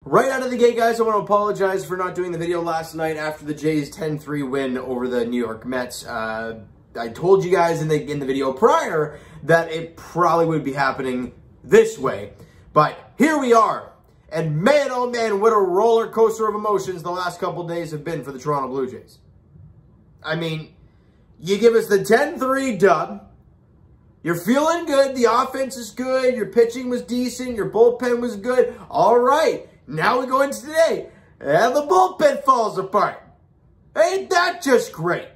Right out of the gate, guys, I want to apologize for not doing the video last night after the Jays' 10-3 win over the New York Mets. I told you guys in the video prior that it probably would be happening this way. But here we are. And man, oh man, what a roller coaster of emotions the last couple days have been for the Toronto Blue Jays. I mean, you give us the 10-3 dub. You're feeling good. The offense is good. Your pitching was decent. Your bullpen was good. All right. Now we go into today, and the bullpen falls apart. Ain't that just great?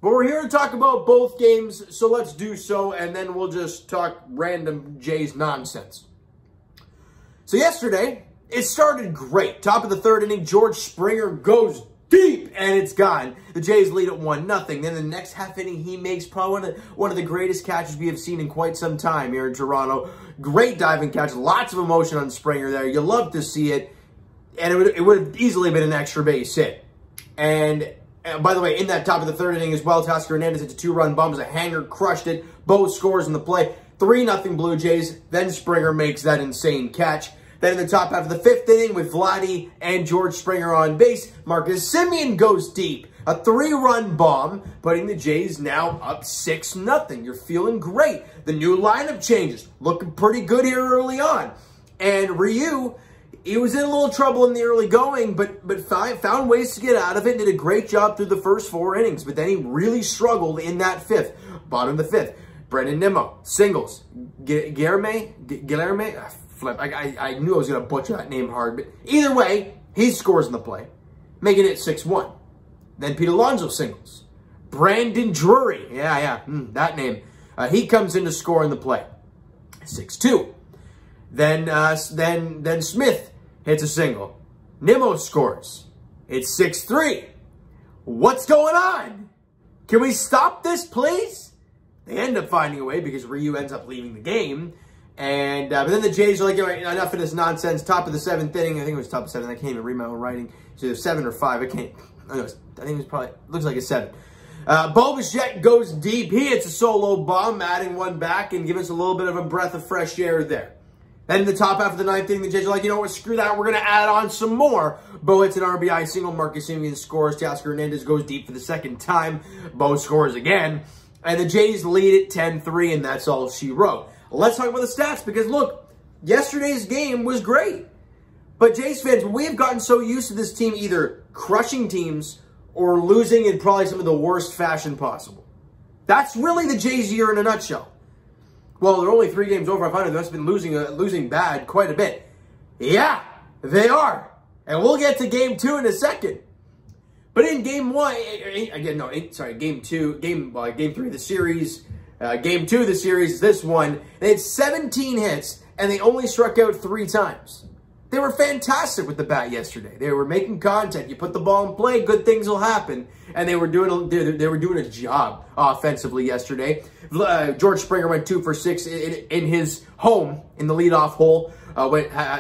But we're here to talk about both games, so let's do so, and then we'll just talk random Jays nonsense. So yesterday, it started great. Top of the third inning, George Springer goes deep, and it's gone. The Jays lead at 1-0. Then the next half inning, he makes probably one of the greatest catches we have seen in quite some time here in Toronto. Great diving catch, lots of emotion on Springer there. You love to see it, and it would have easily been an extra base hit. And by the way, in that top of the third inning as well, Teoscar Hernandez hits a two-run bomb as a hanger, crushed it. Both scores in the play. 3-0 Blue Jays. Then Springer makes that insane catch. Then in the top half of the fifth inning with Vladdy and George Springer on base, Marcus Semien goes deep. A 3-run bomb, putting the Jays now up 6-0. You're feeling great. The new lineup changes. Looking pretty good here early on. And Ryu, he was in a little trouble in the early going, but found ways to get out of it and did a great job through the first 4 innings. But then he really struggled in that fifth. Bottom of the fifth. Brendan Nimmo, singles. Guilherme? Flip. I knew I was going to butcher that name hard, but either way, he scores in the play, making it 6-1. Then Pete Alonso singles. Brandon Drury, that name. He comes in to score in the play, 6-2. Then Smith hits a single. Nimmo scores. It's 6-3. What's going on? Can we stop this, please? They end up finding a way because Ryu ends up leaving the game. And but then the Jays are like, enough of this nonsense. Top of the 7th inning. I think it was top of 7. I can't even read my own writing. It's either 7 or 5. I can't. I think it was probably, looks like a 7. Bo Bichette goes deep. He hits a solo bomb, adding one back and giving us a little bit of a breath of fresh air there. Then in the top half of the 9th inning, the Jays are like, you know what, screw that. We're going to add on some more. Bo hits an RBI single. Marcus Semien scores. Teoscar Hernandez goes deep for the 2nd time. Bo scores again. And the Jays lead at 10-3, and that's all she wrote. Let's talk about the stats because, look, yesterday's game was great. But Jays fans, we have gotten so used to this team either crushing teams or losing in probably some of the worst fashion possible. That's really the Jays year in a nutshell. Well, they're only 3 games over 500. They must have been losing bad quite a bit. Yeah, they are. And we'll get to game 2 in a second. But in game 1, game 3 of the series, game 2 of the series is this one. They had 17 hits, and they only struck out 3 times. They were fantastic with the bat yesterday. They were making contact. You put the ball in play, good things will happen. And they were doing a job offensively yesterday. George Springer went 2 for 6 in his home in the leadoff hole.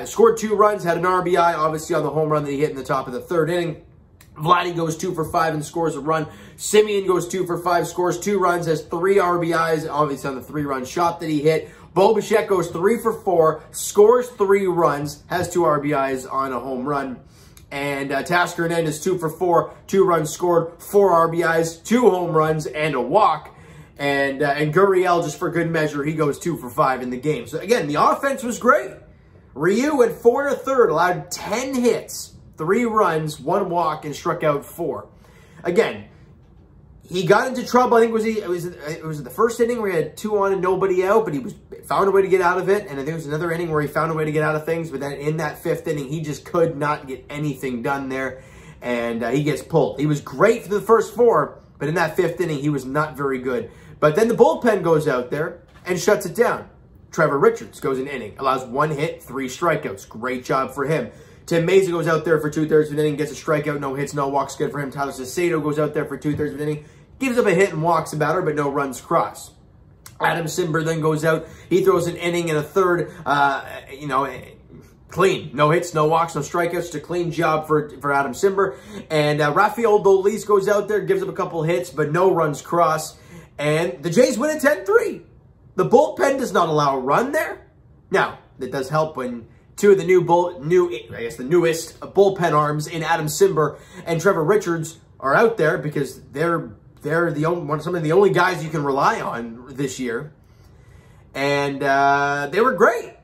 Scored 2 runs, had an RBI, obviously on the home run that he hit in the top of the 3rd inning. Vladdy goes 2 for 5 and scores a run. Semien goes 2 for 5, scores 2 runs, has 3 RBIs, obviously on the 3-run shot that he hit. Bo Bichette goes 3 for 4, scores 3 runs, has 2 RBIs on a home run. And Teoscar Hernandez 2 for 4, 2 runs scored, 4 RBIs, 2 home runs, and a walk. And Gurriel, just for good measure, he goes 2 for 5 in the game. So again, the offense was great. Ryu went 4 1/3, allowed 10 hits. 3 runs, 1 walk, and struck out 4. Again, he got into trouble. I think it was the first inning where he had 2 on and nobody out, but he found a way to get out of it. And I think it was another inning where he found a way to get out of things. But then in that 5th inning, he just could not get anything done there, and he gets pulled. He was great for the first 4, but in that 5th inning, he was not very good. But then the bullpen goes out there and shuts it down. Trevor Richards goes an inning, allows 1 hit, 3 strikeouts. Great job for him. Tim Mayza goes out there for 2/3 of an inning, gets a strikeout, no hits, no walks, good for him. Tyler Cicero goes out there for 2/3 of an inning, gives up a hit and walks a batter, but no runs cross. Adam Simber then goes out. He throws an inning and a third, clean. No hits, no walks, no strikeouts. Just a clean job for Adam Simber. And Rafael Dolis goes out there, gives up a couple hits, but no runs cross. And the Jays win at 10-3. The bullpen does not allow a run there. Now, it does help when two of the the newest bullpen arms in Adam Simber and Trevor Richards are out there because they're some of the only guys you can rely on this year. And they were great.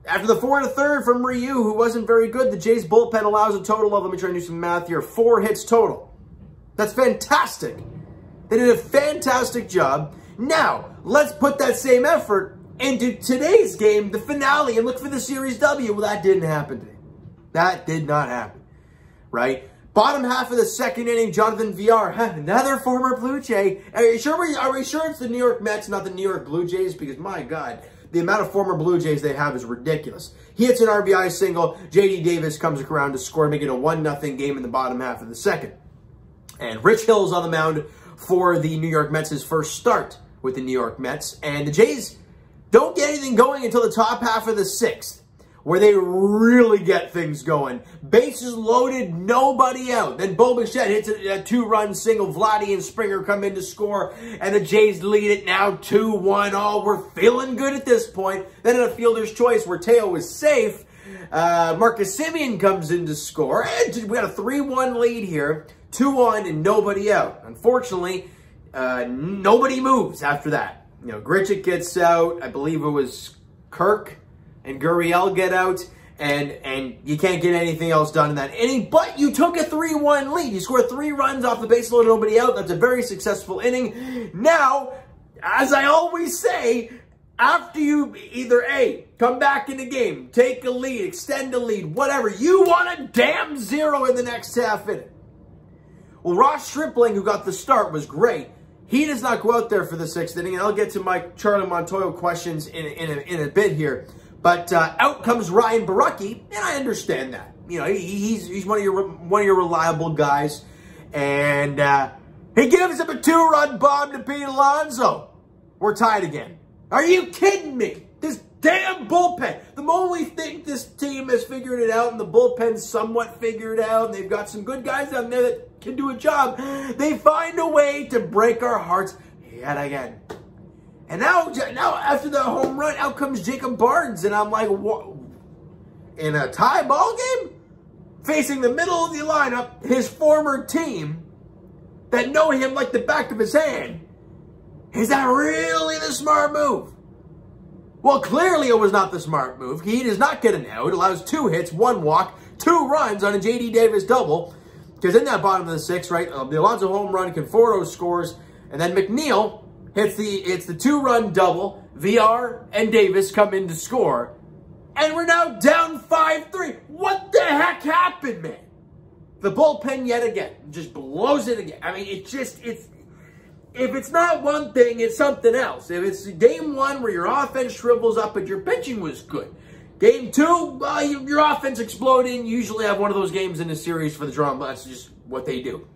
After the 4 1/3 from Ryu, who wasn't very good, the Jays bullpen allows a total of, let me try and do some math here, 4 hits total. That's fantastic. They did a fantastic job. Now, let's put that same effort into today's game, the finale, and look for the Series W. Well, that didn't happen today. That did not happen, right? Bottom half of the second inning, Jonathan Villar, another former Blue Jay. Are we sure it's the New York Mets, not the New York Blue Jays? Because, my God, the amount of former Blue Jays they have is ridiculous. He hits an RBI single. J.D. Davis comes around to score, making a 1-0 game in the bottom half of the second. And Rich Hill's on the mound for the New York Mets' first start with the New York Mets. And the Jays don't get anything going until the top half of the 6th, where they really get things going. Bases loaded, nobody out. Then Bo Bichette hits a 2-run single. Vladdy and Springer come in to score, and the Jays lead it now 2-1. Oh, we're feeling good at this point. Then in a fielder's choice where Teo was safe, Marcus Semien comes in to score. And we got a 3-1 lead here, 2-1, and nobody out. Unfortunately, nobody moves after that. You know, Grichuk gets out. I believe it was Kirk and Gurriel get out, and you can't get anything else done in that inning, but you took a 3-1 lead. You scored 3 runs off the base load, nobody out. That's a very successful inning. Now, as I always say, after you either A, come back in the game, take a lead, extend a lead, whatever, you want a damn 0 in the next half inning. Well, Ross Stripling, who got the start, was great. He does not go out there for the 6th inning, and I'll get to my Charlie Montoyo questions in a bit here. But out comes Ryan Barucki, and I understand that. You know, he's one of your reliable guys, and he gives up a 2-run bomb to Pete Alonso. We're tied again. Are you kidding me? This damn bullpen. The moment we think this team has figured it out, and the bullpen's somewhat figured out, and they've got some good guys down there that can do a job, they find a way to break our hearts yet again. And now after the home run, out comes Jacob Barnes, and I'm like, what? In a tie ball game? Facing the middle of the lineup, his former team that know him like the back of his hand. Is that really the smart move? Well, clearly it was not the smart move. He does not get an out. Allows 2 hits, 1 walk, 2 runs on a J.D. Davis double. Because in that bottom of the 6th, right, the Alonso home run, Conforto scores, and then McNeil hits the 2-run double. VR and Davis come in to score. And we're now down 5-3. What the heck happened, man? The bullpen yet again just blows it again. I mean, if it's not one thing, it's something else. If it's game 1 where your offense shrivels up, but your pitching was good. Game 2, well, your offense exploded, and you usually have one of those games in the series for the drama. That's just what they do.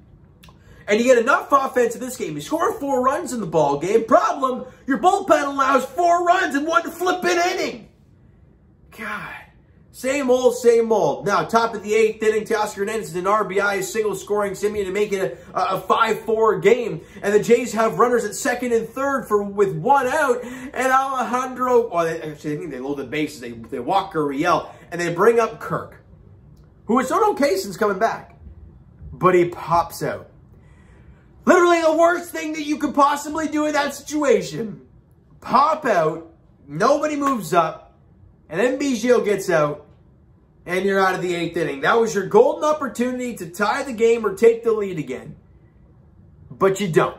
And you get enough offense in this game. You score 4 runs in the ball game. Problem, your bullpen allows 4 runs in 1 flipping inning. God. Same old, same old. Now, top of the 8th inning, Teoscar Hernandez is an RBI, single scoring Semien to make it a 5-4 game. And the Jays have runners at 2nd and 3rd with 1 out. And Alejandro, well, I think they load the bases. They walk Gurriel, and they bring up Kirk, who has done okay since coming back. But he pops out. Literally the worst thing that you could possibly do in that situation. Pop out, nobody moves up, and then Biggio gets out, and you're out of the 8th inning. That was your golden opportunity to tie the game or take the lead again. But you don't.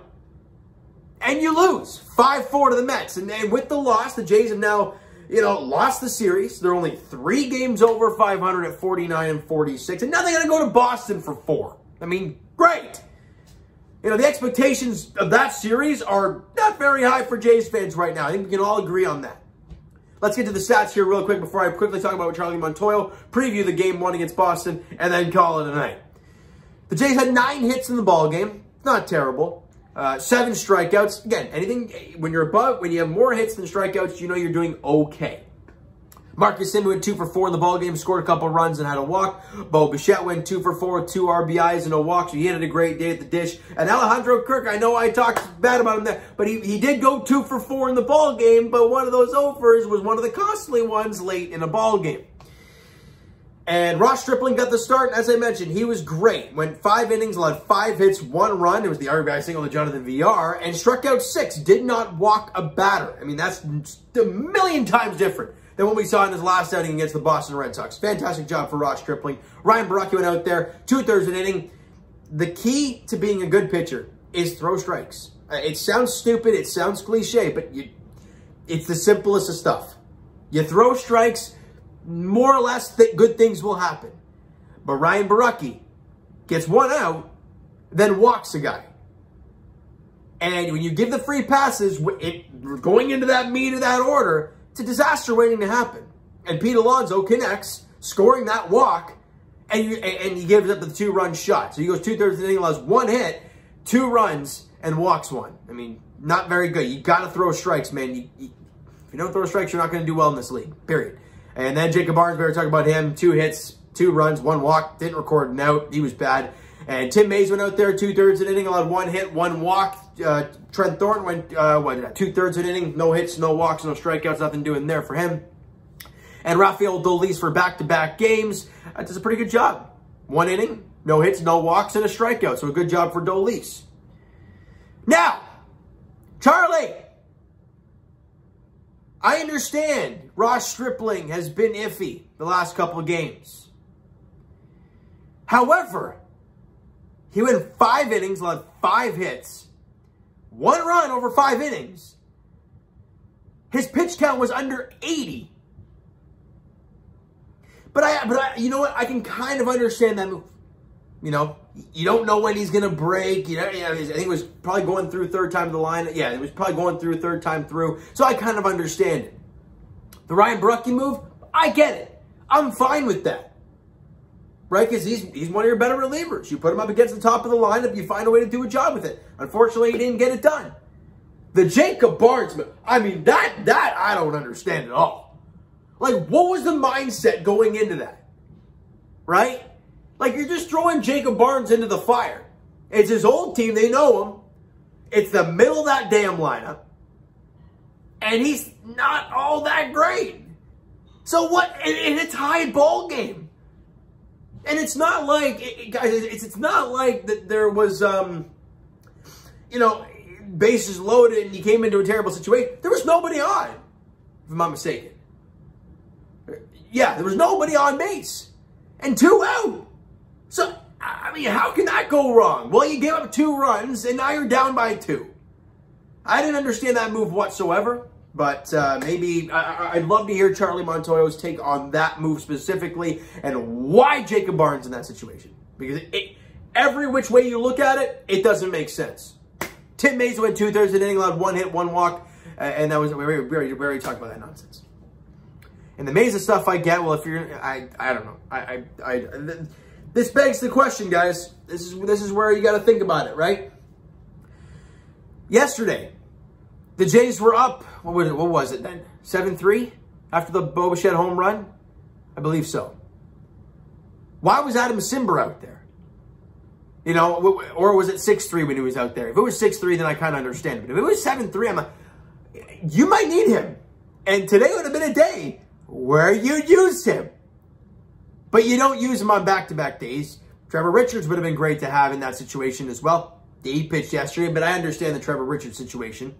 And you lose 5-4 to the Mets. And with the loss, the Jays have now, lost the series. They're only 3 games over 500 at 49-46. And now they're going to go to Boston for 4. I mean, great. The expectations of that series are not very high for Jays fans right now. I think we can all agree on that. Let's get to the stats here real quick before I quickly talk about Charlie Montoyo, preview the game 1 against Boston, and then call it a night. The Jays had 9 hits in the ball game. Not terrible. 7 strikeouts. Again, when you have more hits than strikeouts, you know you're doing okay. Marcus Semien went 2 for 4 in the ball game, scored a couple runs and had a walk. Bo Bichette went 2 for 4 with 2 RBIs and a walk, so he had a great day at the dish. And Alejandro Kirk, I know I talked bad about him there, but he did go 2 for 4 in the ball game, but one of those offers was one of the costly ones late in a ball game. And Ross Stripling got the start. As I mentioned, he was great. Went 5 innings, allowed 5 hits, 1 run. It was the RBI single to Jonathan VR. And struck out 6. Did not walk a batter. I mean, that's a million times different than what we saw in his last outing against the Boston Red Sox. Fantastic job for Ross Stripling. Ryan Baracchi went out there, 2/3 an inning. The key to being a good pitcher is throw strikes. It sounds stupid. It sounds cliche, but it's the simplest of stuff. You throw strikes, more or less, good things will happen. But Ryan Baracchi gets 1 out, then walks a guy. And when you give the free passes, going into that meat of that order, it's a disaster waiting to happen. And Pete Alonso connects, scoring that walk, and he gives up the 2-run shot. So he goes 2/3 of the inning, allows 1 hit, 2 runs, and walks 1. I mean, not very good. You got to throw strikes, man. If you don't throw strikes, you're not going to do well in this league, period. And then Jacob Barnes, we were talking about him, 2 hits, 2 runs, 1 walk, didn't record an out. He was bad. And Tim Mays went out there, 2/3 an inning, allowed 1 hit, 1 walk. Trent Thornton went, 2/3 an inning, no hits, no walks, no strikeouts, nothing doing there for him. And Rafael Dolis for back-to-back games does a pretty good job. 1 inning, no hits, no walks, and a strikeout. So a good job for Dolis. Now, Charlie, I understand Ross Stripling has been iffy the last couple of games. However, he went 5 innings, allowed 5 hits, 1 run over 5 innings. His pitch count was under 80. But you know what? I can kind of understand that move. You know, you don't know when he's going to break. You know, I think it was probably going through 3rd time to the line. Yeah, it was probably going through 3rd time through. So I kind of understand it. The Ryan Baracchi move, I get it. I'm fine with that. Right? Because he's one of your better relievers. You put him up against the top of the lineup, you find a way to do a job with it. Unfortunately, he didn't get it done. The Jacob Barnes move, I mean, that I don't understand at all. Like, what was the mindset going into that? Right? Like, you're just throwing Jacob Barnes into the fire. It's his old team. They know him. It's the middle of that damn lineup. And he's not all that great. So what? And it's tied ball game. And it's not like, guys, it's not like that there was, you know, bases loaded and he came into a terrible situation. There was nobody on, if I'm not mistaken. Yeah, there was nobody on base. And 2 out. So, I mean, how can that go wrong? Well, you gave up 2 runs, and now you're down by 2. I didn't understand that move whatsoever, but maybe I'd love to hear Charlie Montoyo's take on that move specifically and why Jacob Barnes in that situation. Because every which way you look at it, it doesn't make sense. Tim Mays went 2/3 an inning, allowed 1 hit, 1 walk, and that was, we already talked about that nonsense. And the maze of stuff I get, well, if you're, I don't know. This begs the question, guys. This is where you got to think about it, right? Yesterday, the Jays were up, what was it then? 7-3 after the Bo Bichette home run? I believe so. Why was Adam Simber out there? You know, or was it 6-3 when he was out there? If it was 6-3, then I kind of understand. But if it was 7-3, I'm like, you might need him. And today would have been a day where you use him. But you don't use him on back-to-back days. Trevor Richards would have been great to have in that situation as well. He pitched yesterday, but I understand the Trevor Richards situation.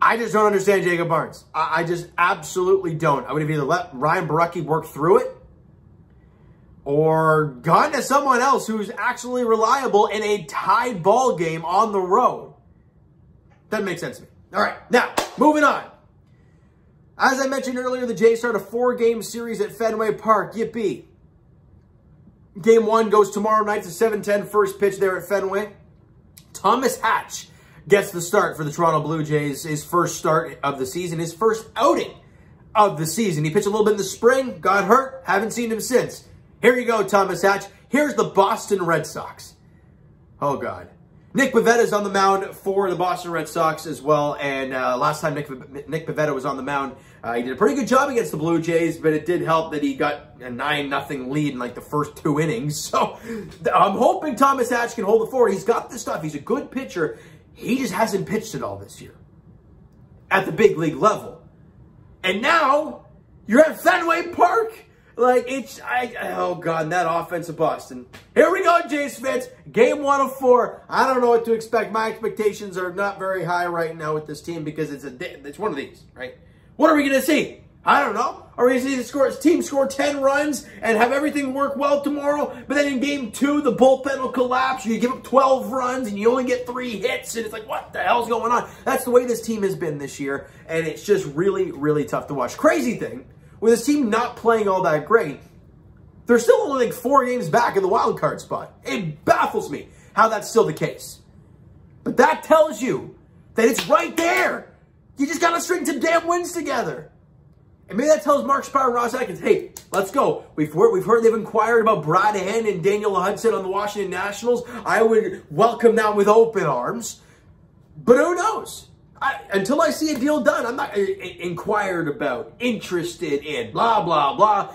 I just don't understand Jacob Barnes. I just absolutely don't. I would have either let Ryan Baracchi work through it or gone to someone else who's actually reliable in a tied ball game on the road. Doesn't make sense to me. All right, now, moving on. As I mentioned earlier, the Jays start a 4-game series at Fenway Park. Yippee. Game 1 goes tomorrow night. It's a 7:10 first pitch there at Fenway. Thomas Hatch gets the start for the Toronto Blue Jays. His first start of the season. His first outing of the season. He pitched a little bit in the spring. Got hurt. Haven't seen him since. Here you go, Thomas Hatch. Here's the Boston Red Sox. Oh, God. Nick Pavetta's on the mound for the Boston Red Sox as well. And last time Nick Pivetta was on the mound, he did a pretty good job against the Blue Jays, but it did help that he got a 9-0 lead in like the first 2 innings. So I'm hoping Thomas Hatch can hold the fort. He's got the stuff. He's a good pitcher. He just hasn't pitched it all this year at the big league level. And now You're at Fenway Park. Like, oh, God, that offensive bust. And here we go, Jays fans. Game 1 of 4. I don't know what to expect. My expectations are not very high right now with this team because it's one of these, right? What are we going to see? I don't know. Are we going to see the team score 10 runs and have everything work well tomorrow? But then in game 2, the bullpen will collapse. You give up 12 runs and you only get 3 hits. And it's like, what the hell's going on? That's the way this team has been this year. And it's just really, really tough to watch. Crazy thing, with this team not playing all that great, they're still only like 4 games back in the wild card spot. It baffles me how that's still the case. But that tells you that it's right there. You just got to string some damn wins together. And maybe that tells Mark Spire and Ross Atkins, hey, let's go. We've heard they've inquired about Brad Hand and Daniel Hudson on the Washington Nationals. I would welcome that with open arms. But who knows? Until I see a deal done, I'm not inquired about, interested in, blah, blah, blah.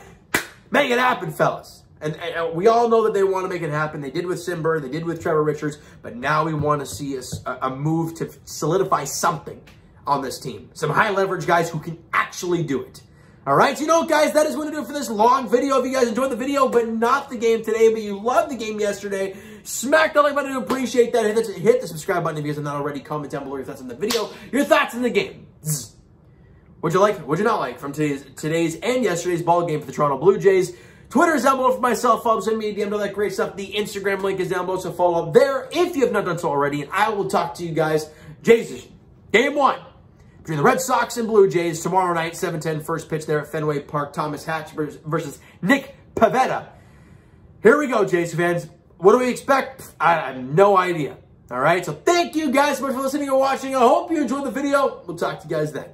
Make it happen, fellas. And we all know that they want to make it happen. They did with Simber. They did with Trevor Richards. But now we want to see a move to solidify something on this team. Some high-leverage guys who can actually do it. All right, so you know what, guys? That is going to do it for this long video. If you guys enjoyed the video, but not the game today, but you loved the game yesterday, smack the like button to appreciate that. Hit the subscribe button if you guys have not already. Comment down below your thoughts on the video, your thoughts on the game. What'd you like? What'd you not like from today's and yesterday's ball game for the Toronto Blue Jays? Twitter is down below for myself. Follow, send me a DM, all that great stuff. The Instagram link is down below, so follow up there if you have not done so already. And I will talk to you guys. Jays edition, game 1. Between the Red Sox and Blue Jays tomorrow night, 7:10, first pitch there at Fenway Park. Thomas Hatch versus Nick Pivetta. Here we go, Jays fans. What do we expect? I have no idea. All right, so thank you guys so much for listening and watching. I hope you enjoyed the video. We'll talk to you guys then.